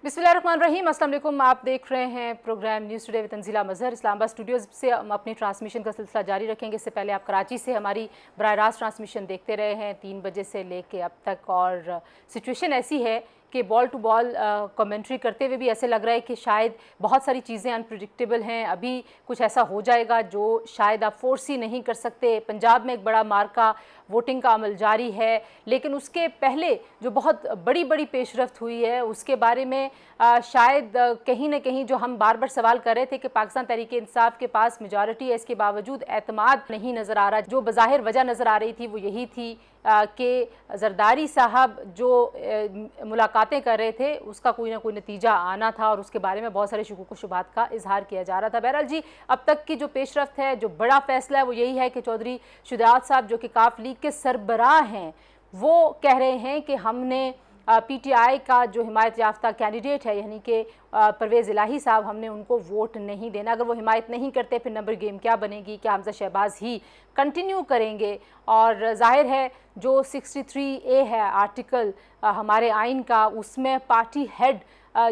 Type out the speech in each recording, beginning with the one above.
बिस्मिल्लाहिर्रहमानिर्रहीम। अस्सलाम वालेकुम। आप देख रहे हैं programme news today with Tanzeela Mazhar. Islamabad studios से हम अपनी ट्रांसमिशन का सिलसिला जारी रखेंगे। इससे पहले आप कराची से हमारी बराह रास्त ट्रांसमिशन देखते रहे हैं 3 बजे से लेके अब तक, और सिचुएशन ऐसी है कि बॉल टू बॉल कमेंट्री करते हुए भी ऐसे लग रहा है कि शायद बहुत सारी चीज़ें अनप्रेडिक्टेबल हैं। अभी कुछ ऐसा हो जाएगा जो शायद आप फोर्स ही नहीं कर सकते। पंजाब में एक बड़ा मार्का वोटिंग का अमल जारी है, लेकिन उसके पहले जो बहुत बड़ी बड़ी पेशरफ्त हुई है उसके बारे में शायद कहीं ना कहीं जो हम बार बार सवाल कर रहे थे कि पाकिस्तान तहरीक इंसाफ के पास मेजॉरिटी है, इसके बावजूद एतमाद नहीं नज़र आ रहा। जो बज़ाहिर वजह नज़र आ रही थी वो यही थी कि जरदारी साहब जो मुलाकातें कर रहे थे उसका कोई ना कोई नतीजा आना था, और उसके बारे में बहुत सारे शुकूक व शुबहात का इजहार किया जा रहा था। बहरहाल जी, अब तक की जो पेशरफ्त है, जो बड़ा फैसला है वो यही है कि चौधरी शुजात साहब जो कि काफ लीग के सरबराह हैं, वो कह रहे हैं कि हमने पीटीआई का जो हिमायत याफ्ता कैंडिडेट है यानी कि परवेज़ इलाही साहब, हमने उनको वोट नहीं देना। अगर वो हिमायत नहीं करते फिर नंबर गेम क्या बनेगी? क्या हमजा शहबाज ही कंटिन्यू करेंगे? और जाहिर है जो 63A है आर्टिकल हमारे आइन का, उसमें पार्टी हेड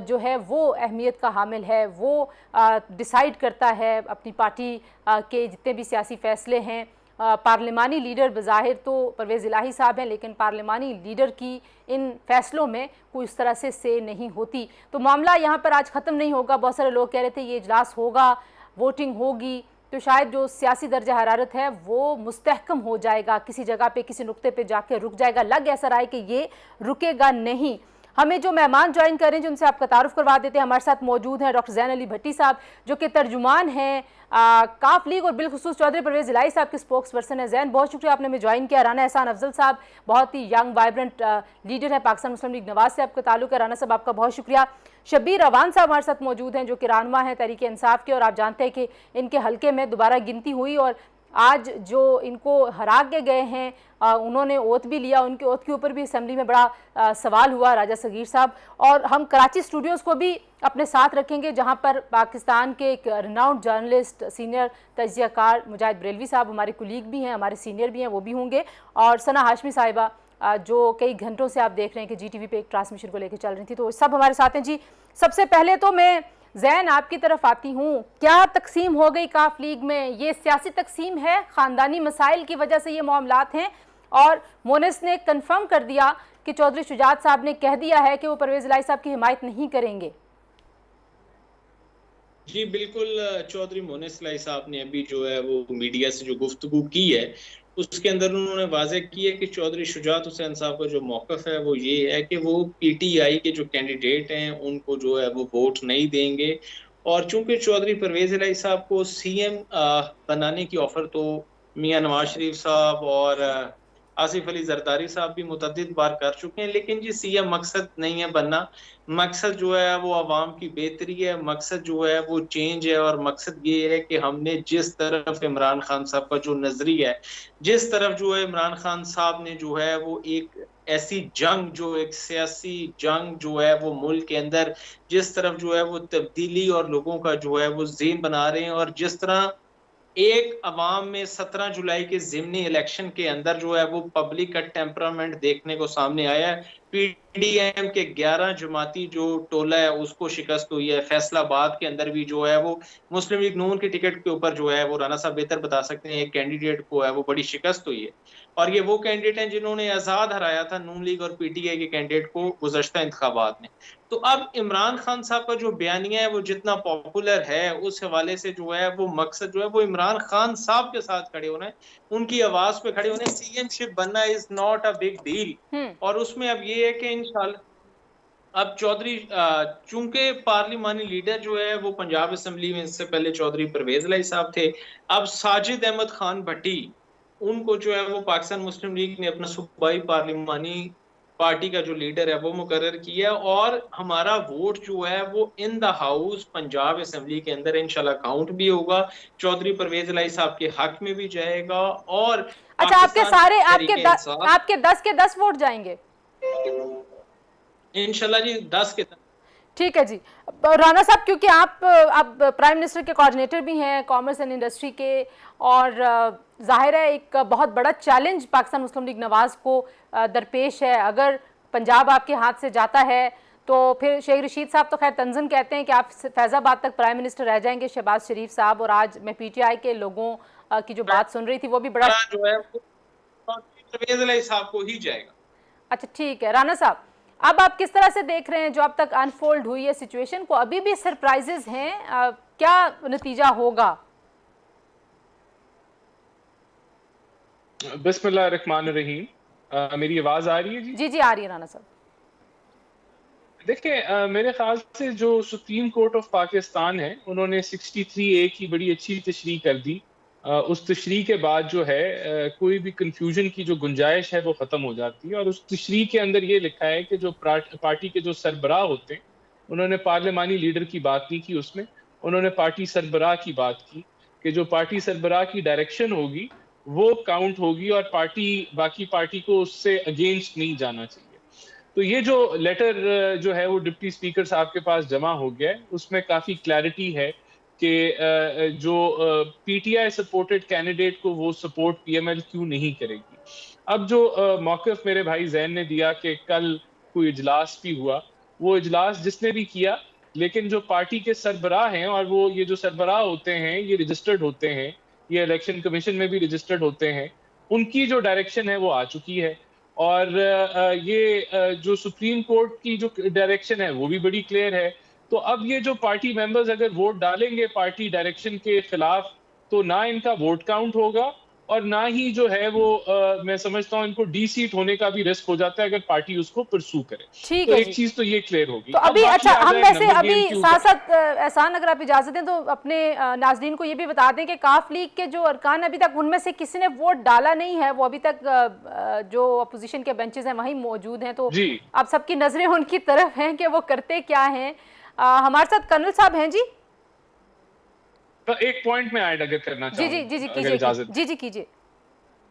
जो है वो अहमियत का हामिल है। वो डिसाइड करता है अपनी पार्टी के जितने भी सियासी फ़ैसले हैं। पार्लिमानी लीडर बज़ाहिर तो परवेज़ इलाही साहब हैं, लेकिन पार्लिमानी लीडर की इन फैसलों में कोई इस तरह से नहीं होती। तो मामला यहाँ पर आज ख़त्म नहीं होगा। बहुत सारे लोग कह रहे थे ये इजलास होगा, वोटिंग होगी, तो शायद जो सियासी दर्जा हरारत है वो मुस्तहकम हो जाएगा, किसी जगह पे किसी नुक्ते पे जाके रुक जाएगा। लग ऐसा रहा है कि ये रुकेगा नहीं। हमें जो मेहमान ज्वाइन करें जो उनसे आपका तारुफ करवा देते हैं, हमारे साथ मौजूद हैं डॉक्टर ज़ैन अली भट्टी साहब जो कि तर्जुमान हैं काफ लीग, और बिलखुसूस चौधरी परवेज़ इलाही साहब के स्पोक्स पर्सन है। ज़ैन, बहुत शुक्रिया आपने हमें ज्वाइन किया। राना एहसान अफजल साहब बहुत ही यंग वाइब्रेंट लीडर है, पाकिस्तान मुस्लिम लीग नवाज से आपका ताल्लुक है। राना साहब आपका बहुत शुक्रिया। शब्बीर अवान साहब हमारे साथ मौजूद हैं जो कि रहनुमा हैं तहरीक इंसाफ के, और आप जानते हैं कि इनके हल्के में दोबारा गिनती हुई और आज जो इनको हरा के गए हैं उन्होंने ओथ भी लिया। उनके ओथ के ऊपर भी असेंबली में बड़ा सवाल हुआ, राजा सगीर साहब। और हम कराची स्टूडियोज़ को भी अपने साथ रखेंगे जहां पर पाकिस्तान के एक रिनाउंड जर्नलिस्ट सीनियर तजियाकार मुजाहिद बरेलवी साहब हमारे कुलीग भी हैं, हमारे सीनियर भी हैं, वो भी होंगे। और सना हाशमी साहिबा जो कई घंटों से आप देख रहे हैं कि GTV पे एक ट्रांसमिशन को लेकर चल रही थी, तो सब हमारे साथ हैं जी। सबसे पहले तो मैं ज़ैन आपकी तरफ आती हूँ। क्या तकसीम हो गई काफ लीग में? ये सियासी तकसीम है, ख़ानदानी मसाइल की वजह से ये मामलात हैं, और मोनिस ने कंफर्म कर दिया कि चौधरी शुजात साहब ने कह दिया है कि वो परवेज़ इलाही साहब की हिमायत नहीं करेंगे। जी बिल्कुल, चौधरी मोनिस इलाही साहब ने अभी जो है वो मीडिया से जो गुफ्तगू की है उसके अंदर उन्होंने वाज़ेह किया कि चौधरी शुजात हुसैन साहब का जो मौक़िफ़ है वो ये है कि वो PTI के जो कैंडिडेट हैं उनको जो है वो वोट नहीं देंगे। और चूंकि चौधरी परवेज़ इलाही साहब को CM बनाने की ऑफ़र तो मियां नवाज शरीफ साहब और आसिफ अली जरदारी साहब भी मुतअद्दिद बार कर चुके हैं, लेकिन जी CM मकसद नहीं है बनना। मकसद जो है वो आवाम की बेहतरी है, मकसद जो है वो चेंज है, और मकसद ये है कि हमने जिस तरफ इमरान खान साहब का जो नजरिया है, जिस तरफ जो है इमरान खान साहब ने जो है वो एक ऐसी जंग, जो एक सियासी जंग जो है वो मुल्क के अंदर जिस तरफ जो है वो तब्दीली और लोगों का जो है वो ज़हन बना रहे हैं, और जिस तरह एक अवाम में 17 जुलाई के ज़िमनी इलेक्शन के अंदर जो है वो पब्लिक का टेम्परामेंट देखने को सामने आया है। PDM के 11 जमाती जो टोला है उसको शिकस्त हुई है। फैसलाबाद के अंदर भी जो है वो मुस्लिम लीग नून के टिकट के ऊपर जो है वो राना साहब बेहतर बता सकते हैं, एक कैंडिडेट को है वो बड़ी शिकस्त हुई है, और ये वो कैंडिडेट हैं जिन्होंने आज़ाद हराया था नून लीग और PTI के कैंडिडेट को गुज़श्ता इंतखाबात में। तो अब इमरान खान साहब का जो बयानिया है वो जितना पॉपुलर है, उस हवाले से जो है वो मकसद जो है वो इमरान खान साहब के साथ खड़े होना है, उनकी आवाज पे खड़े होने। CM शिप बनना is not a big deal. और उसमें अब ये है कि इंशाल्लाह अब चौधरी चूंकि पार्लिमानी लीडर जो है वो पंजाब असेंबली में इससे पहले चौधरी परवेज इलाही साहब थे, अब साजिद अहमद खान भट्टी उनको जो है वो पाकिस्तान मुस्लिम लीग ने अपना सूबाई पार्लिमानी पार्टी का जो लीडर है वो मुकर्रर किया, और हमारा वोट जो है वो in the house Punjab assembly के अंदर इंशाल्लाह काउंट भी होगा, चौधरी परवेज इलाही साहब के हक में भी जाएगा। और अच्छा, आपके सारे आपके 10 के 10 वोट जाएंगे इंशाल्लाह जी, 10 के 10। ठीक है जी। राना साहब, क्योंकि आप अब प्राइम मिनिस्टर के कोऑर्डिनेटर भी हैं कॉमर्स एंड इंडस्ट्री के, और जाहिर है एक बहुत बड़ा चैलेंज पाकिस्तान मुस्लिम लीग नवाज को दरपेश है। अगर पंजाब आपके हाथ से जाता है तो फिर शेख रशीद साहब तो खैर तंजन कहते हैं कि आप फैज़ाबाद तक प्राइम मिनिस्टर रह जाएंगे, शहबाज शरीफ साहब। और आज मैं पीटीआई के लोगों की जो बात सुन रही थी वो भी बड़ा जो है वो परवेज इलाही साहब को ही जाएगा। अच्छा ठीक है राना साहब, अब आप किस तरह से देख रहे हैं जो अब तक अनफोल्ड हुई है सिचुएशन को? अभी भी सरप्राइजेस हैं, क्या नतीजा होगा? बिस्मिल्लाह रहमान रहीम। मेरी आवाज आ रही है? जी जी आ रही है राना साहब। देखिए, मेरे ख्याल से जो सुप्रीम कोर्ट ऑफ पाकिस्तान है उन्होंने 63A की बड़ी अच्छी तशरीह कर दी। उस तशरीह के बाद जो है कोई भी कंफ्यूजन की जो गुंजाइश है वो ख़त्म हो जाती है। और उस तशरीह के अंदर ये लिखा है कि जो पार्टी के जो सरबराह होते हैं, उन्होंने पार्लिमानी लीडर की बात नहीं की, उसमें उन्होंने पार्टी सरबराह की बात की कि जो पार्टी सरबराह की डायरेक्शन होगी वो काउंट होगी और बाकी पार्टी को उससे अगेंस्ट नहीं जाना चाहिए। तो ये जो लेटर जो है वो डिप्टी स्पीकर साहब के पास जमा हो गया है, उसमें काफ़ी क्लैरिटी है कि जो पीटीआई सपोर्टेड कैंडिडेट को वो सपोर्ट पीएमएल क्यों नहीं करेगी। अब जो मौक़िफ़ मेरे भाई जैन ने दिया कि कल कोई इजलास भी हुआ, वो इजलास जिसने भी किया, लेकिन जो पार्टी के सरबराह हैं, और वो ये जो सरबराह होते हैं ये रजिस्टर्ड होते हैं, ये इलेक्शन कमीशन में भी रजिस्टर्ड होते हैं, उनकी जो डायरेक्शन है वो आ चुकी है। और ये जो सुप्रीम कोर्ट की जो डायरेक्शन है वो भी बड़ी क्लियर है। तो अब ये जो पार्टी मेंबर्स अगर वोट डालेंगे पार्टी डायरेक्शन के खिलाफ, तो ना इनका वोट काउंट होगा और ना ही जो है वो मैं समझता हूँ इनको डी सीट होने का भी रिस्क हो जाता है अगर पार्टी उसको परसू करे। ठीक तो है एक चीज तो ये क्लियर होगी। तो अभी अच्छा हम वैसे अभी साथ साथ एहसान अगर आप इजाजत दें तो अपने नाजरीन को ये भी बता दें कि काफ लीग के जो अरकान अभी तक उनमें से किसी ने वोट डाला नहीं है, वो अभी तक जो अपोजिशन के बेंचेस हैं वहीं मौजूद हैं। तो अब सबकी नजरें उनकी तरफ हैं कि वो करते क्या हैं। हमारे साथ कर्नल साहब हैं जी। तो एक पॉइंट में ऐड अगर करना चाहूँ, जी जी जी कीजिए, जी कीजिए।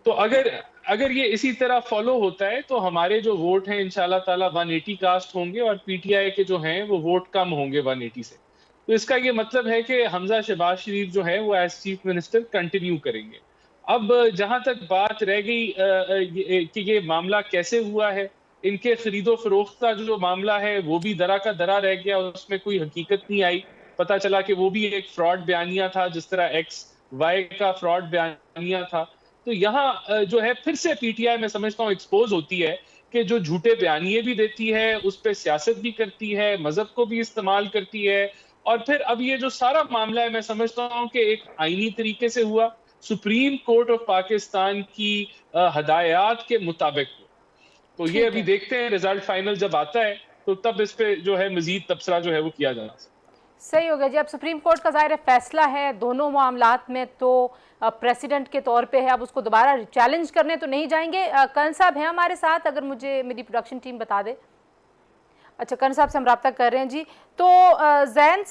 तो अगर ये इसी तरह फॉलो होता है तो हमारे जो वोट हैं इंशाल्लाह ताला 180 कास्ट होंगे और पीटीआई के जो हैं वो वोट कम होंगे 180 से। तो इसका ये मतलब है कि हमजा शहबाज शरीफ जो है वो एज चीफ मिनिस्टर कंटिन्यू करेंगे। अब जहां तक बात रह गई कि ये मामला कैसे हुआ है, इनके खरीदो फरोख्त का जो मामला है वो भी दरा का दरा रह गया, उसमें कोई हकीकत नहीं आई। पता चला कि वो भी एक फ्रॉड बयानिया था, जिस तरह XY का फ्रॉड बयानिया था। तो यहाँ जो है फिर से पीटीआई मैं समझता हूँ एक्सपोज होती है कि जो झूठे बयानिए भी देती है, उस पर सियासत भी करती है, मजहब को भी इस्तेमाल करती है। और फिर अब ये जो सारा मामला है मैं समझता हूँ कि एक आईनी तरीके से हुआ, सुप्रीम कोर्ट ऑफ पाकिस्तान की हदायत के मुताबिक। तो ये अभी देखते हैं रिजल्ट फाइनल जब आता है तो तब इस पे जो है मजीद तबसरा जो है वो किया जाना। सही हो गया जी। अब सुप्रीम कोर्ट का ज़ाहिर फैसला है दोनों मामलात में, तो प्रेसिडेंट के तौर पे है, अब उसको दोबारा चैलेंज करने तो नहीं जाएंगे। कर्नल साहब हैं हमारे साथ, अगर मुझे मेरी प्रोडक्शन टीम बता दे। अच्छा कर्नल साहब से हम रब्ता कर रहे हैं जी। तो जैन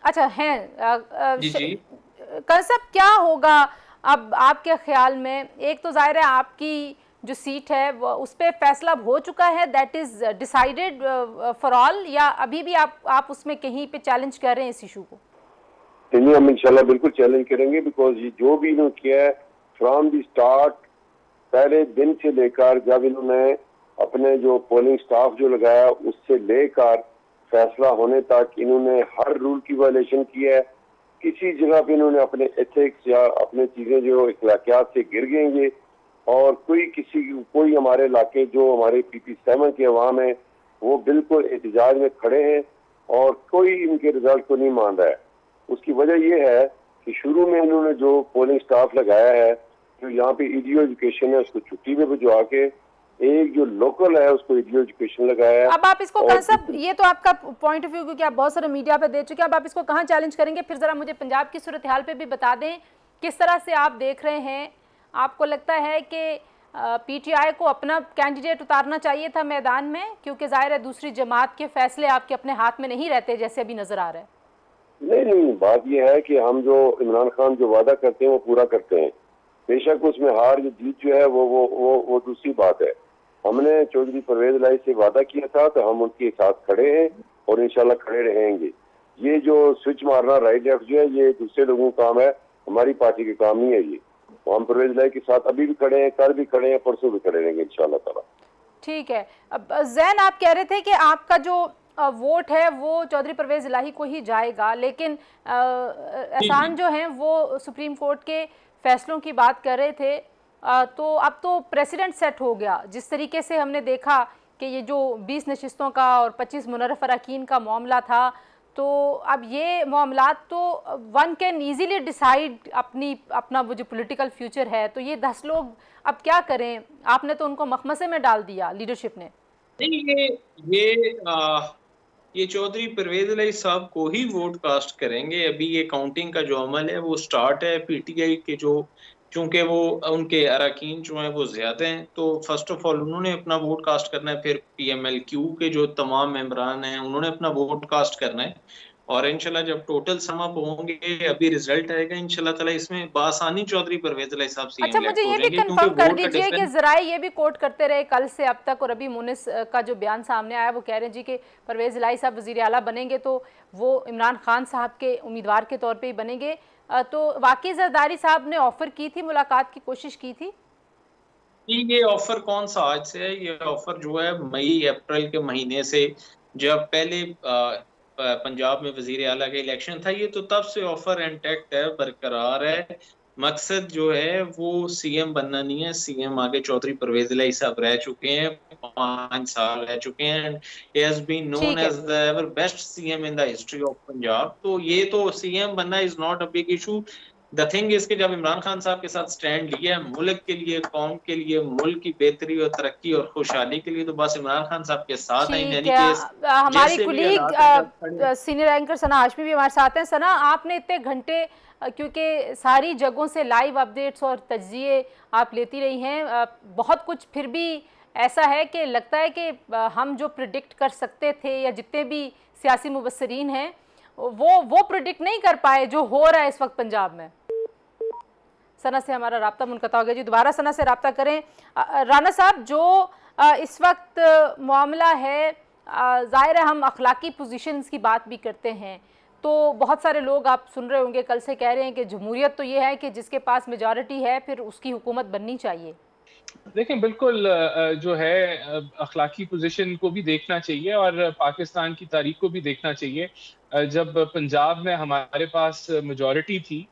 अच्छा हैं कर्नल साहब, क्या होगा अब आपके ख्याल में? एक तो जाहिर है आपकी जो सीट है वो उस पर फैसला हो चुका है, that is decided for all, या अभी भी आप उसमें कहीं पे चैलेंज कर रहे हैं इस इशू को? नहीं, हम इंशाल्लाह बिल्कुल चैलेंज करेंगे, बिकॉज ये जो भी इन्होंने किया है फ्रॉम द स्टार्ट, पहले दिन से लेकर जब इन्होंने अपने जो पोलिंग स्टाफ जो लगाया उससे लेकर फैसला होने तक इन्होंने हर रूल की वायलेशन की है। किसी जगह पे इन्होंने अपने एथिक्स या अपने चीजें जो इखलाकियात से गिर गएंगे, और कोई हमारे इलाके जो हमारे PP7 के अवाम है वो बिल्कुल एहतजाज में खड़े हैं और कोई इनके रिजल्ट को नहीं मान रहा है। उसकी वजह यह है कि शुरू में इन्होंने जो पोलिंग स्टाफ लगाया है, जो यहाँ पे ईडीओ एजुकेशन है उसको छुट्टी पे भिजवा के एक जो लोकल है उसको ईडीओ एजुकेशन लगाया है। अब आप इसको कहाँ सब, ये तो आपका पॉइंट ऑफ व्यू क्योंकि आप बहुत सारे मीडिया पे दे चुके हैं, अब आप इसको कहाँ चैलेंज करेंगे? फिर जरा मुझे पंजाब की सूरत हाल पे भी बता दें, किस तरह से आप देख रहे हैं? आपको लगता है कि पीटीआई को अपना कैंडिडेट उतारना चाहिए था मैदान में, क्योंकि जाहिर है दूसरी जमात के फैसले आपके अपने हाथ में नहीं रहते जैसे अभी नजर आ रहा है? नहीं, बात यह है कि हम जो इमरान खान जो वादा करते हैं वो पूरा करते हैं। बेशक उसमें हार या जीत जो है वो दूसरी बात है। हमने चौधरी परवेज इलाही से वादा किया था तो हम उनके साथ खड़े हैं और इंशाल्लाह खड़े रहेंगे। ये जो स्विच मारना राइट लेफ्ट जो है ये दूसरे लोगों का काम है, हमारी पार्टी का काम नहीं है। ये हम परवेज इलाही के साथ अभी भी खड़े हैं, कल भी खड़े हैं, परसों भी खड़े रहेंगे इंशाल्लाह ताला। ठीक है। अब जैन आप कह रहे थे कि आपका जो वोट है वो चौधरी परवेज इलाही को ही जाएगा, लेकिन एहसान जो हैं वो सुप्रीम कोर्ट के फैसलों की बात कर रहे थे। तो अब तो प्रेसिडेंट सेट हो गया। जिस तरीके से हमने देखा कि ये जो 20 नशिस्तों का और 25 मुनर्रफ अरकान का मामला था, तो अब ये मामलात तो वन कैन ईजीली डिसाइड अपना वो जो पॉलिटिकल फ्यूचर है। तो ये 10 लोग अब क्या करें? आपने तो उनको मखमसे में डाल दिया लीडरशिप ने। नहीं, ये चौधरी परवेज इलाही साहब को ही वोट कास्ट करेंगे। अभी ये काउंटिंग का जो अमल है वो स्टार्ट है। पीटीआई के जो, चूंकि वो उनके अरकान जो हैं वो ज्यादा हैं, तो फर्स्ट ऑफ ऑल उन्होंने अपना वोट कास्ट करना है। फिर पीएमएलक्यू के जो तमाम मेंबरान हैं उन्होंने अपना वोट कास्ट करना है। और इंशाल्लाह जब टोटल सम अप होंगे, अभी रिजल्ट आएगा इंशाल्लाह ताला, इसमें बासानी चौधरी परवेज इलाही साहब सीएम अच्छा, मुझे ये भी कंफर्म कर दीजिए कि जराए ये भी कोट करते रहे कल से अब तक, और अभी मुनिस का जो बयान सामने आया वो कह रहे हैं जी कि परवेज इलाही साहब वजीर आला बनेंगे तो वो इमरान खान साहब के उम्मीदवार के तौर पर ही बनेंगे। तो वाकई जरदारी साहब ने ऑफर की थी, मुलाकात की कोशिश की थी? ये ऑफर कौन सा आज से है? ये ऑफर जो है मई अप्रैल के महीने से, जब पहले पंजाब में वजीर आला का इलेक्शन था, ये तो तब से ऑफर इंटैक्ट है, बरकरार है। मकसद जो है वो सीएम बनना नहीं है। सीएम आगे चौधरी परवेज इलाही साहब रह चुके हैं, 5 साल रह चुके हैं। He has been known as the ever best CM in the history of Punjab. तो ये तो सीएम बनना is not a big issue. The thing is कि जब इमरान खान साहब के साथ स्टैंड लिया है मुल्क के लिए, कौम के लिए, मुल्क की बेहतरी और तरक्की और खुशहाली के लिए, तो बस इमरान खान साहब के साथ हैं। यानी कि हमारी कुलीग सीनियर एंकर सना हाशमी भी हमारे साथ हैं। सना, आपने इतने घंटे, क्योंकि सारी जगहों से लाइव अपडेट्स और तज्जिए आप लेती रही हैं, बहुत कुछ फिर भी ऐसा है कि लगता है कि हम जो प्रिडिक्ट कर सकते थे या जितने भी सियासी मुबस्सरीन हैं वो प्रिडिक्ट नहीं कर पाए जो हो रहा है इस वक्त पंजाब में। सना से हमारा राब्ता मुनक़ता हो गया जी, दोबारा सना से राब्ता करें। राना साहब, जो इस वक्त मामला है, ज़ाहिर है हम अखलाकी पोजीशंस की बात भी करते हैं, तो बहुत सारे लोग आप सुन रहे होंगे कल से कह रहे हैं कि जमहूरियत तो ये है कि जिसके पास मेजॉरिटी है फिर उसकी हुकूमत बननी चाहिए। देखें, बिल्कुल जो है अखलाकी पोजीशन को भी देखना चाहिए और पाकिस्तान की तारीख को भी देखना चाहिए। जब पंजाब में हमारे पास मेजॉरिटी थी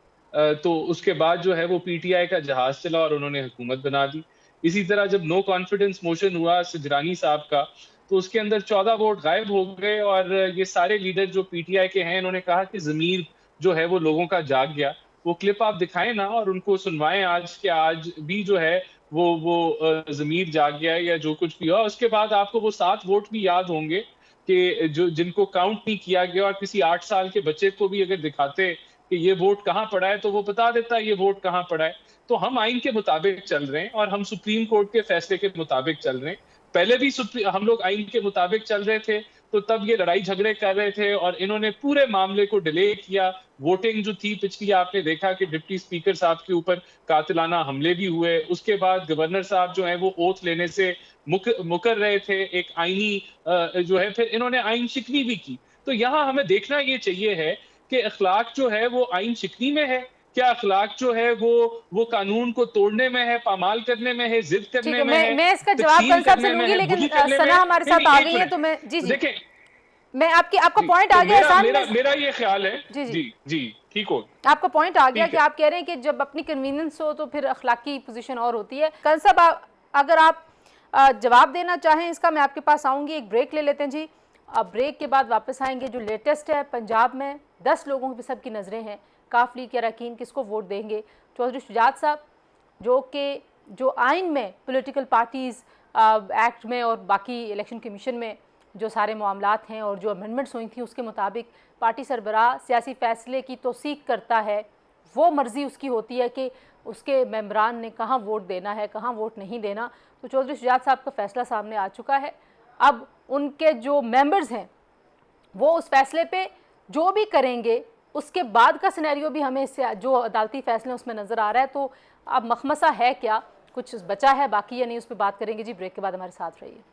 तो उसके बाद जो है वो पीटीआई का जहाज चला और उन्होंने हुकूमत बना दी। इसी तरह जब नो कॉन्फिडेंस मोशन हुआ सजरानी साहब का, तो उसके अंदर 14 वोट गायब हो गए और ये सारे लीडर जो पीटीआई के हैं इन्होंने कहा कि ज़मीर जो है वो लोगों का जाग गया। वो क्लिप आप दिखाएं ना और उनको सुनवाएं आज के आज भी जो है वो ज़मीर जाग गया या जो कुछ भी हुआ। उसके बाद आपको वो 7 वोट भी याद होंगे कि जो जिनको काउंट नहीं किया गया, और किसी 8 साल के बच्चे को भी अगर दिखाते कि ये वोट कहाँ पड़ा है तो वो बता देता है ये वोट कहाँ पड़ा है। तो हम आइन के मुताबिक चल रहे हैं और हम सुप्रीम कोर्ट के फैसले के मुताबिक चल रहे हैं। पहले भी हम लोग आइन के मुताबिक चल रहे थे, तो तब ये लड़ाई झगड़े कर रहे थे और इन्होंने पूरे मामले को डिले किया। वोटिंग जो थी पिछली, आपने देखा कि डिप्टी स्पीकर साहब के ऊपर कातिलाना हमले भी हुए। उसके बाद गवर्नर साहब जो है वो ओथ लेने से मुकर रहे थे, एक आईनी जो है, फिर इन्होंने आइन शिकनी भी की। तो यहाँ हमें देखना ये चाहिए है कि अखलाक जो है वो आइन शिकनी में है, क्या अखलाक जो है वो कानून को तोड़ने में है, पामाल करने में है, जिद करने में है। मैं इसका जवाब कंसर्न से लूंगी, लेकिन सना हमारे साथ आ गई है तो मैं जी देखें, मैं आपका पॉइंट आ गया। मेरा ये ख्याल है जी ठीक हो, आपका पॉइंट आ गया कि आप कह रहे हैं कि जब अपनी कन्वीनियंस हो तो फिर अखलाकी पोजीशन और होती है। कंस साहब, अगर आप जवाब देना चाहें इसका, मैं आपके पास आऊंगी। एक ब्रेक ले लेते हैं जी, अब ब्रेक के बाद वापस आएंगे। जो लेटेस्ट है पंजाब में 10 लोगों पे सबकी नज़रें हैं, काफ लीग के अरकान किसको वोट देंगे। चौधरी शुजात साहब जो आइन में पॉलिटिकल पार्टीज़ एक्ट में और बाकी इलेक्शन कमीशन में जो सारे मामलात हैं और जो अमेंडमेंट्स हुई थी उसके मुताबिक पार्टी सरबराह सियासी फ़ैसले की तौसीक करता है, वो मर्ज़ी उसकी होती है कि उसके मेंबरान ने कहाँ वोट देना है, कहाँ वोट नहीं देना। तो चौधरी शुजात साहब का फ़ैसला सामने आ चुका है। अब उनके जो मेंबर्स हैं वो उस फैसले पे जो भी करेंगे, उसके बाद का सिनेरियो भी हमें इससे जो अदालती फैसले उसमें नज़र आ रहा है। तो अब मखमसा है क्या, कुछ बचा है बाकी या नहीं, उस पर बात करेंगे जी। ब्रेक के बाद हमारे साथ रहिए।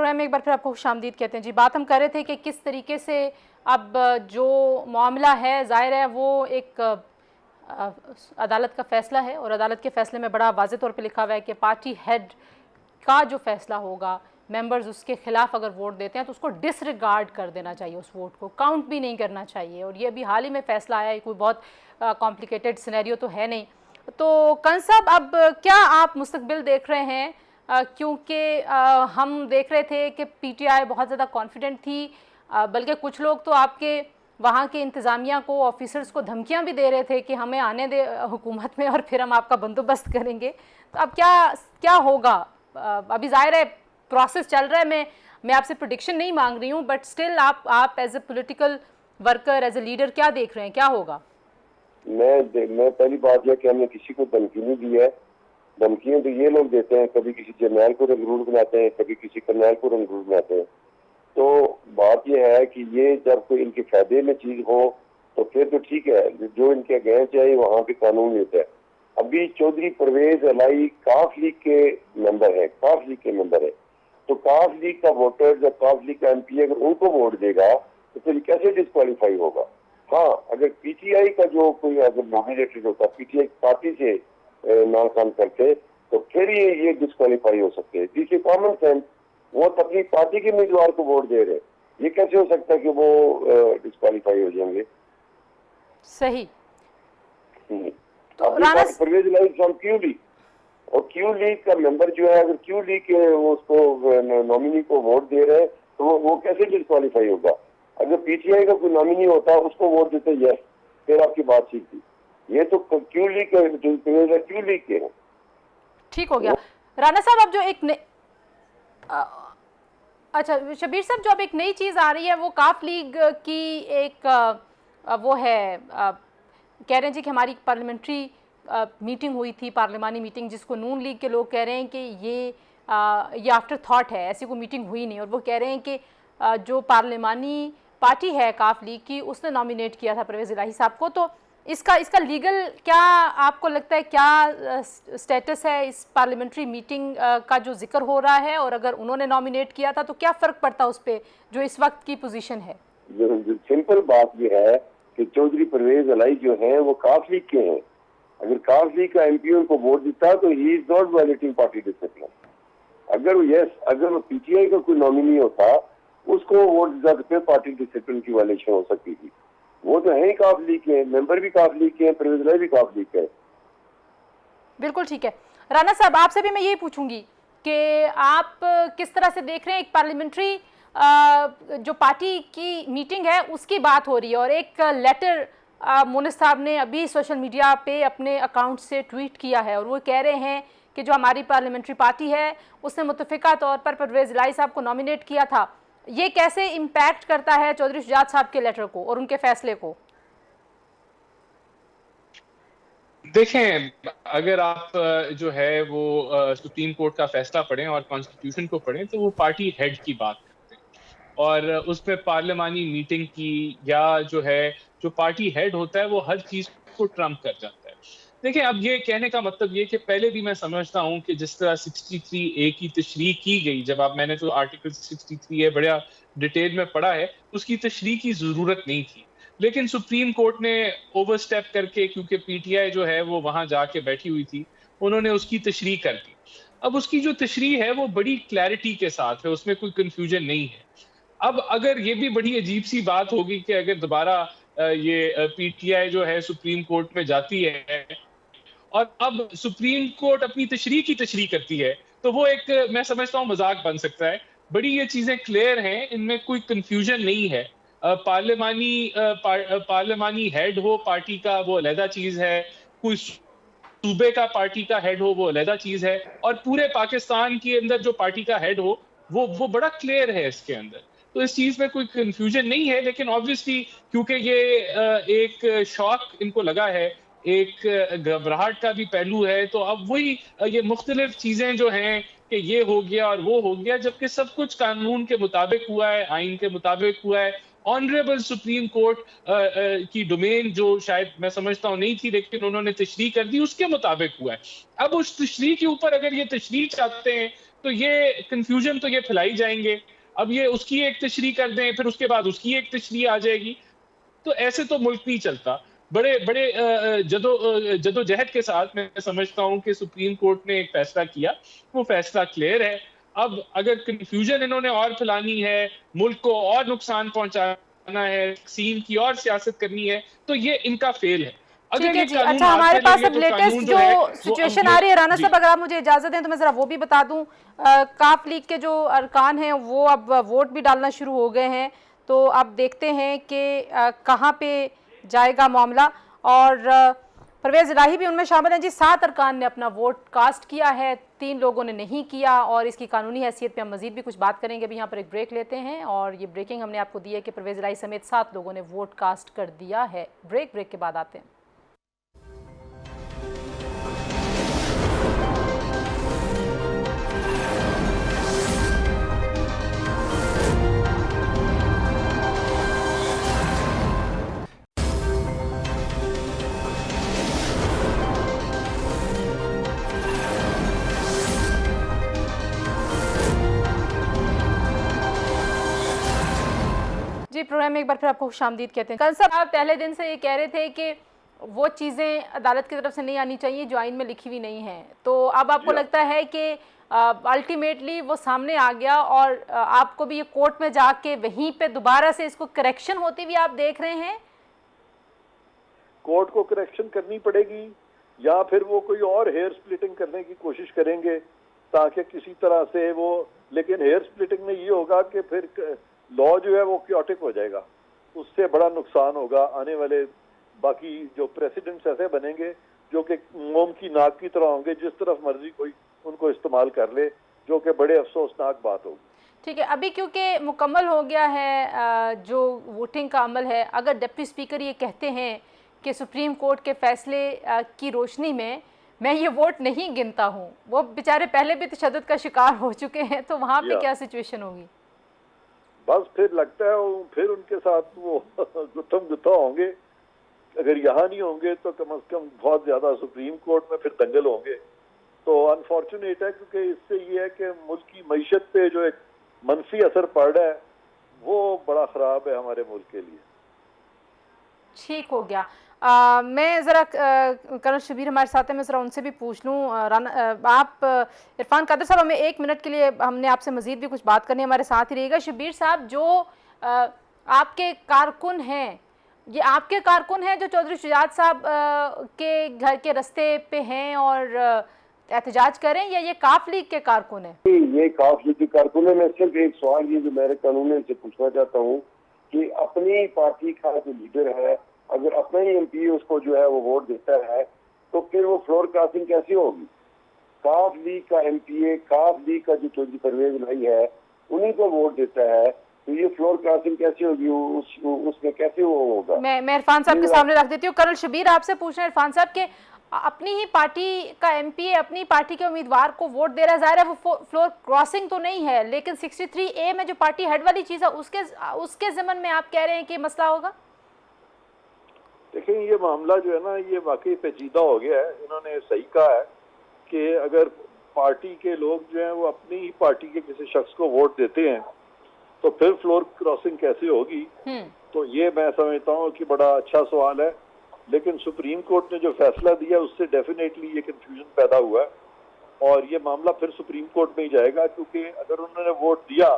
प्रोग्राम में एक बार फिर आपको खुशामदीद कहते हैं जी। बात हम कर रहे थे कि किस तरीके से अब जो मामला है, जाहिर है वो एक अदालत का फैसला है और अदालत के फैसले में बड़ा वाज़े तौर पे लिखा हुआ है कि पार्टी हेड का जो फैसला होगा, मेंबर्स उसके खिलाफ अगर वोट देते हैं तो उसको डिसरिगार्ड कर देना चाहिए, उस वोट को काउंट भी नहीं करना चाहिए। और ये अभी हाल ही में फैसला आया है, कोई बहुत कॉम्प्लिकेटेड सिनेरियो तो है नहीं। तो कंस साहब, अब क्या आप मुस्तकबिल देख रहे हैं? क्योंकि हम देख रहे थे कि पीटीआई बहुत ज़्यादा कॉन्फिडेंट थी, बल्कि कुछ लोग तो आपके वहाँ के इंतज़ामिया को, ऑफिसर्स को धमकियाँ भी दे रहे थे कि हमें आने दे हुकूमत में और फिर हम आपका बंदोबस्त करेंगे। तो अब क्या होगा? अभी ज़ाहिर है प्रोसेस चल रहा है, मैं आपसे प्रेडिक्शन नहीं मांग रही हूँ, बट स्टिल आप as a political worker, as a leader क्या देख रहे हैं, क्या होगा? मैं पहली बात यह कि हमने किसी को धमकी नहीं दी है। धमकियां तो ये लोग देते हैं, कभी किसी जर्नैल को रंगरूट बनाते हैं, कभी किसी कर्नैल को रंगरूट बनाते हैं। तो बात यह है कि ये जब कोई इनके फायदे में चीज हो तो फिर तो ठीक है, जो इनके अगेंस्ट है वहाँ पे कानून लेता है। अभी चौधरी परवेज अलाई काफ लीग के मेंबर है, काफ लीग के मेंबर है, तो काफ लीग का वोटर जब काफ लीग का एमपी अगर उनको वोट देगा तो फिर कैसे डिस्क्वालीफाई होगा? हाँ, अगर पीटीआई का जो कोई अगर नॉमिनेटेड होता, पीटीआई पार्टी से नाम काम करते तो फिर ये डिस्क्वालीफाई हो सकते हैं। जिससे कॉमन सेंस, वो अपनी पार्टी के उम्मीदवार को वोट दे रहे, ये कैसे हो सकता है कि वो डिस्क्वालीफाई हो जाएंगे? सही। तो Rana Pervaiz Elahi from Q League, और क्यू लीग का मेंबर जो है, अगर क्यू लीग के वो उसको नॉमिनी को वोट दे रहे हैं तो वो कैसे डिस्क्वालीफाई होगा? अगर पीटीआई का कोई नॉमिनी होता उसको वोट देते, यस, फिर आपकी बात ठीक थी। ये तो क्यू लीग के हैं। ठीक हो गया। राणा साहब, अब जो एक अच्छा शबीर साहब, जो अब एक नई चीज़ आ रही है वो काफ लीग की एक वो है, कह रहे हैं जी कि हमारी पार्लियामेंट्री मीटिंग हुई थी, पार्लिमानी मीटिंग, जिसको नून लीग के लोग कह रहे हैं कि ये आफ्टर थॉट है, ऐसी कोई मीटिंग हुई नहीं। और वो कह रहे हैं कि जो पार्लिमानी पार्टी है काफ लीग की, उसने नॉमिनेट किया था परवेज इलाही साहब को। तो इसका लीगल क्या आपको लगता है, क्या स्टेटस है इस पार्लियामेंट्री मीटिंग का जो जिक्र हो रहा है? और अगर उन्होंने नॉमिनेट किया था तो क्या फ़र्क पड़ता उस पर जो इस वक्त की पोजीशन है? सिंपल बात यह है कि चौधरी परवेज अलाई जो है वो काफ लीग के हैं। अगर काफ लीग का एमपी उनको वोट देता तो he is not violating party discipline. अगर वो पीटीआई का कोई नॉमिनी होता, उसको वोट देता तो फिर पार्टी डिसिप्लिन की वायलेशन हो सकती थी। वो तो है ही काफ लीग के, मेंबर भी काफ लीग के हैं, परवेज अलाई भी काफ लीग के हैं। बिल्कुल ठीक है। राणा साहब, आपसे भी मैं यही पूछूंगी कि आप किस तरह से देख रहे हैं, एक पार्लियामेंट्री जो पार्टी की मीटिंग है उसकी बात हो रही है, और एक लेटर मोनिस साहब ने अभी सोशल मीडिया पे अपने अकाउंट से ट्वीट किया है, और वो कह रहे हैं कि जो हमारी पार्लियामेंट्री पार्टी है उसने मुतफ़िका तौर पर परवेज इलाही साहब को नॉमिनेट किया था। ये कैसे इम्पैक्ट करता है चौधरी शुजात साहब के लेटर को और उनके फैसले को? देखें, अगर आप जो है वो सुप्रीम कोर्ट का फैसला पढ़ें और कॉन्स्टिट्यूशन को पढ़ें तो वो पार्टी हेड की बात करते हैं, और उसमें पार्लियामानी मीटिंग की या जो है जो पार्टी हेड होता है वो हर चीज को ट्रम्प कर जाता है। देखिए, अब ये कहने का मतलब ये कि पहले भी मैं समझता हूँ कि जिस तरह 63A की तशरीह की गई, मैंने जो आर्टिकल 63 है बड़ा डिटेल में पढ़ा है, उसकी तशरीह की जरूरत नहीं थी, लेकिन सुप्रीम कोर्ट ने ओवरस्टेप करके, क्योंकि पीटीआई जो है वो वहां जाके बैठी हुई थी, उन्होंने उसकी तशरीह कर दी। अब उसकी जो तशरीह है वो बड़ी क्लैरिटी के साथ है, उसमें कोई कंफ्यूजन नहीं है। अब अगर ये भी बड़ी अजीब सी बात होगी कि अगर दोबारा ये पीटीआई जो है सुप्रीम कोर्ट में जाती है और अब सुप्रीम कोर्ट अपनी तशरीह की तशरीह करती है, तो वो एक, मैं समझता हूँ, मजाक बन सकता है। बड़ी ये चीजें क्लियर हैं, इनमें कोई कंफ्यूजन नहीं है। पार्लियामानी हेड हो पार्टी का वो अलहदा चीज है, कोई सूबे का पार्टी का हेड हो वो अलहदा चीज है, और पूरे पाकिस्तान के अंदर जो पार्टी का हेड हो वो बड़ा क्लियर है इसके अंदर। तो इस चीज में कोई कंफ्यूजन नहीं है, लेकिन ऑब्वियसली क्योंकि ये एक शॉक इनको लगा है, एक घबराहट का भी पहलू है, तो अब वही ये मुख्तलिफ चीजें जो हैं कि ये हो गया और वो हो गया, जबकि सब कुछ कानून के मुताबिक हुआ है, आइन के मुताबिक हुआ है। ऑनरेबल सुप्रीम कोर्ट की डोमेन जो शायद मैं समझता हूँ नहीं थी, लेकिन उन्होंने तशरीह कर दी, उसके मुताबिक हुआ है। अब उस तशरीह के ऊपर अगर ये तशरीह चाहते हैं तो ये कंफ्यूजन तो ये फैलाई जाएंगे। अब ये उसकी एक तशरीह कर दें, फिर उसके बाद उसकी एक तशरीह आ जाएगी, तो ऐसे तो मुल्क नहीं चलता। बड़े बड़े जदोजहद के साथ मैं समझता हूं कि सुप्रीम कोर्ट ने एक फैसला किया, वो फैसला क्लियर है। अब अगर कंफ्यूजन इन्होंने और फैलानी है, मुल्क को और नुकसान पहुंचाना है, वैक्सीन की और सियासत करनी है, तो ये इनका फेल है। ठीक है जी। अच्छा, हमारे पास अब लेटेस्ट जो सिचुएशन आ रही है, राना साहब अगर आप मुझे इजाजत दें तो मैं जरा वो भी बता दूं। काफ लीग के जो अरकान हैं वो अब वोट भी डालना शुरू हो गए हैं, तो अब देखते हैं कि कहाँ पे जाएगा मामला। और परवेज इलाही भी उनमें शामिल हैं जी। 7 अरकान ने अपना वोट कास्ट किया है, 3 लोगों ने नहीं किया, और इसकी कानूनी हैसियत पे हम मजीद भी कुछ बात करेंगे। अभी यहाँ पर एक ब्रेक लेते हैं, और ये ब्रेकिंग हमने आपको दी है कि परवेज इलाही समेत 7 लोगों ने वोट कास्ट कर दिया है। ब्रेक के बाद आते हैं। जी, प्रोग्राम में एक बार फिर आपको खुशामदीद कहते हैं। कल साहब, आप पहले दिन से ये कह रहे थे कि वो चीज़ें अदालत की तरफ से नहीं आनी चाहिए जो आइन में लिखी हुई नहीं है, तो अब आपको लगता है कि अल्टीमेटली वो सामने आ गया, और आपको भी ये कोर्ट में जाके वहीं पे दोबारा से इसको करेक्शन होती हुई आप देख रहे हैं? कोर्ट को करेक्शन करनी पड़ेगी, या फिर वो कोई और हेयर स्प्लिटिंग करने की कोशिश करेंगे ताकि किसी तरह से वो, लेकिन हेयर स्प्लिटिंग में ये होगा कि फिर लॉ जो है वो क्योटिक हो जाएगा, उससे बड़ा नुकसान होगा। आने वाले बाकी जो प्रेसिडेंट्स ऐसे बनेंगे जो कि मोम की नाक की तरह होंगे, जिस तरफ मर्जी कोई उनको इस्तेमाल कर ले, जो कि बड़े अफसोसनाक बात होगी। ठीक है, अभी क्योंकि मुकम्मल हो गया है जो वोटिंग का अमल है, अगर डिप्टी स्पीकर ये कहते हैं कि सुप्रीम कोर्ट के फैसले की रोशनी में मैं ये वोट नहीं गिनता हूँ, वो बेचारे पहले भी तशद्दुद का शिकार हो चुके हैं, तो वहाँ पे क्या सिचुएशन होगी? बस फिर लगता है फिर उनके साथ वो गुत्थम गुत्था होंगे। अगर यहाँ नहीं होंगे तो कम से कम बहुत ज्यादा सुप्रीम कोर्ट में फिर दंगल होंगे। तो अनफॉर्चुनेट है, क्योंकि इससे ये है कि मुल्क की मईशत पे जो एक मनफी असर पड़ रहा है वो बड़ा खराब है हमारे मुल्क के लिए। ठीक हो गया। मैं ज़रा कर्नल शबीर हमारे साथ हैं, मैं ज़रा उनसे भी पूछ लूँ। आप इरफान कादर साहब, हमें 1 मिनट के लिए हमने आपसे मज़ीद भी कुछ बात करनी है, हमारे साथ ही रहिएगा। शबीर साहब, जो आपके कारकुन हैं, ये आपके कारकुन हैं जो चौधरी शुजात साहब के घर के रास्ते पे हैं और एहतजाज करें, या ये काफ लीग के कारकुन हैं? ये काफ लीग के कारकुन है। मैं सिर्फ एक सवाल ये जो मेरे कानून से पूछना चाहता हूँ कि अपनी पार्टी का जो लीडर है, अगर अपना ही एमपी उसको जो है वो वोट देता है, तो फिर वो फ्लोर क्रॉसिंग कैसे होगी? काफ लीग का एमपीए, काफ लीग का जो चौधरी परवेज इलाही है, उन्हीं को वोट देता है, तो ये फ्लोर क्रॉसिंग कैसे होगी? उसमें कैसे वो होगा? मैं इरफान साहब के सामने रख देती हूँ। कर्नल शबीर, आपसे पूछना है इरफान साहब के अपनी ही पार्टी का एमपीए अपनी पार्टी के उम्मीदवार को वोट दे रहा है, जाहिर है वो फ्लोर क्रॉसिंग तो नहीं है, लेकिन 63A में जो पार्टी हेड वाली चीज है उसके ज़मन में आप कह रहे हैं कि मसला होगा? देखिए, ये मामला जो है ना, ये वाकई पेचीदा हो गया है। इन्होंने सही कहा है कि अगर पार्टी के लोग जो हैं वो अपनी ही पार्टी के किसी शख्स को वोट देते हैं तो फिर फ्लोर क्रॉसिंग कैसे होगी? तो ये मैं समझता हूँ कि बड़ा अच्छा सवाल है, लेकिन सुप्रीम कोर्ट ने जो फैसला दिया उससे डेफिनेटली ये कंफ्यूजन पैदा हुआ है, और ये मामला फिर सुप्रीम कोर्ट में ही जाएगा। क्योंकि अगर उन्होंने वोट दिया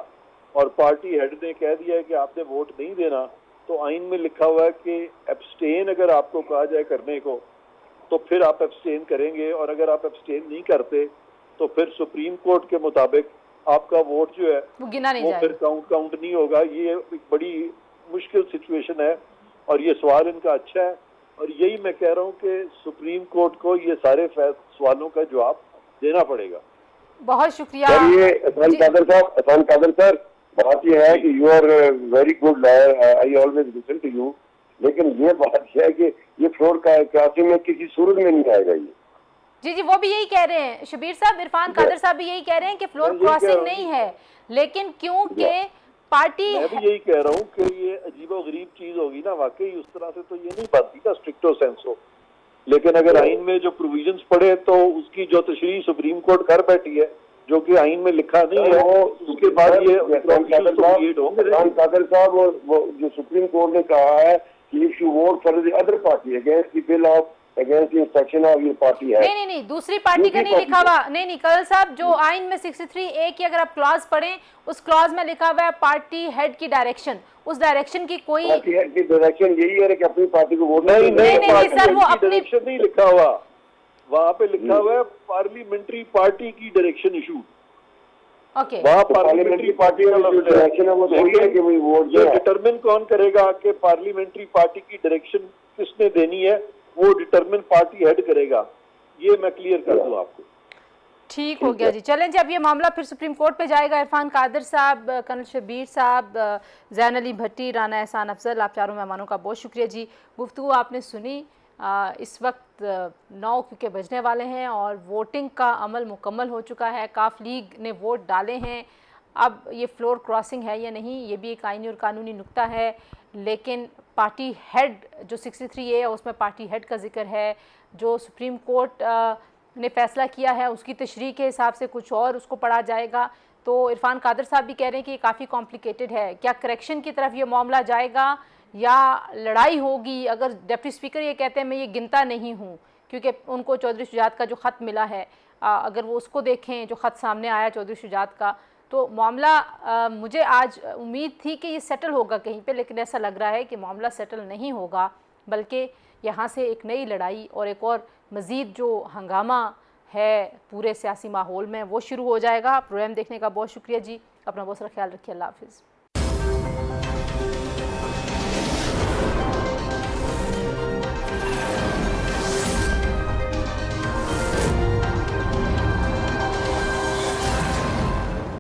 और पार्टी हेड ने कह दिया है कि आपने वोट नहीं देना, तो आइन में लिखा हुआ है कि एब्सटेन अगर आपको कहा जाए करने को तो फिर आप एब्सटेन करेंगे, और अगर आप एब्सटेन नहीं करते तो फिर सुप्रीम कोर्ट के मुताबिक आपका वोट जो है वो गिना नहीं फिर काउंट नहीं होगा। ये एक बड़ी मुश्किल सिचुएशन है, और ये सवाल इनका अच्छा है, और यही मैं कह रहा हूँ कि सुप्रीम कोर्ट को ये सारे सवालों का जवाब देना पड़ेगा। बहुत शुक्रिया। इरफान कादर सर, बात यह है कि you are very good lawyer, I always listen to you, लेकिन ये बात है कि ये फ्लोर क्रॉसिंग में किसी सूरत में नहीं आएगा। ये जी, वो भी यही कह रहे हैं शबीर साहब, इरफान कादर साहब भी यही कह रहे हैं कि फ्लोर क्रॉसिंग नहीं है, लेकिन क्योंकि पार्टी, मैं भी यही कह रहा हूँ कि ये अजीबोगरीब चीज होगी ना, वाकई उस तरह से तो ये नहीं बनती ना स्ट्रिक्टो सेंसो। लेकिन अगर आइन में जो प्रोविजंस पड़े तो उसकी जो तशरीह सुप्रीम कोर्ट कर बैठी है, जो कि आइन में लिखा नहीं है, उसके बाद ये कादर साहब वो जो सुप्रीम कोर्ट ने कहा है कि if you won't for the other party against the bill of against the instruction of your party है। नहीं, दूसरी पार्टी का नहीं लिखा हुआ। नहीं कर्नल साहब, जो आइन में 63A की अगर आप क्लॉज पढ़ें, उस क्लॉज में लिखा हुआ है पार्टी हेड की डायरेक्शन। उस डायरेक्शन की कोई पार्टी हेड की डायरेक्शन यही है कि अपनी पार्टी को वोट नहीं सर, वो अपनी डायरेक्शन नहीं लिखा हुआ, वहाँ पे लिखा हुआ है पार्लियामेंट्री पार्टी की डायरेक्शन इशू। ओके, वहाँ पार्लियामेंट्री पार्टी का डायरेक्शन है, वो थोड़ी है कि वही वोट ये डिटरमिन कौन करेगा कि पार्लियामेंट्री पार्टी की डायरेक्शन किसने देनी है, वो डिटरमिन पार्टी हेड करेगा। ये मैं क्लियर कर दूं आपको। ठीक हो गया जी। चलें जी, अब ये मामला फिर सुप्रीम कोर्ट पे जाएगा। इरफान कादर साहब, कर्नल शब्बीर साहब, जैन अली भट्टी, राना एहसान अफजल, आप चारों मेहमानों का बहुत शुक्रिया जी। गुफ्तगू आपने सुनी। इस वक्त 9 क्योंकि बजने वाले हैं और वोटिंग का अमल मुकम्मल हो चुका है। काफ लीग ने वोट डाले हैं। अब ये फ्लोर क्रॉसिंग है या नहीं, ये भी एक आईनी और कानूनी नुक्ता है, लेकिन पार्टी हेड जो 63A है उसमें पार्टी हेड का जिक्र है। जो सुप्रीम कोर्ट ने फैसला किया है उसकी तशरीह के हिसाब से कुछ और उसको पढ़ा जाएगा। तो इरफान कादर साहब भी कह रहे हैं कि ये काफ़ी कॉम्प्लिकेटेड है। क्या करेक्शन की तरफ ये मामला जाएगा या लड़ाई होगी? अगर डिप्टी स्पीकर ये कहते हैं मैं ये गिनता नहीं हूँ, क्योंकि उनको चौधरी शुजात का जो ख़त मिला है, अगर वो उसको देखें जो ख़त सामने आया चौधरी शुजात का, तो मामला मुझे आज उम्मीद थी कि ये सेटल होगा कहीं पे, लेकिन ऐसा लग रहा है कि मामला सेटल नहीं होगा, बल्कि यहाँ से एक नई लड़ाई और एक और मज़ीद जो हंगामा है पूरे सियासी माहौल में वो शुरू हो जाएगा। प्रोग्राम देखने का बहुत शुक्रिया जी। अपना बहुत सारा ख्याल रखिए। अल्लाह हाफ़िज़।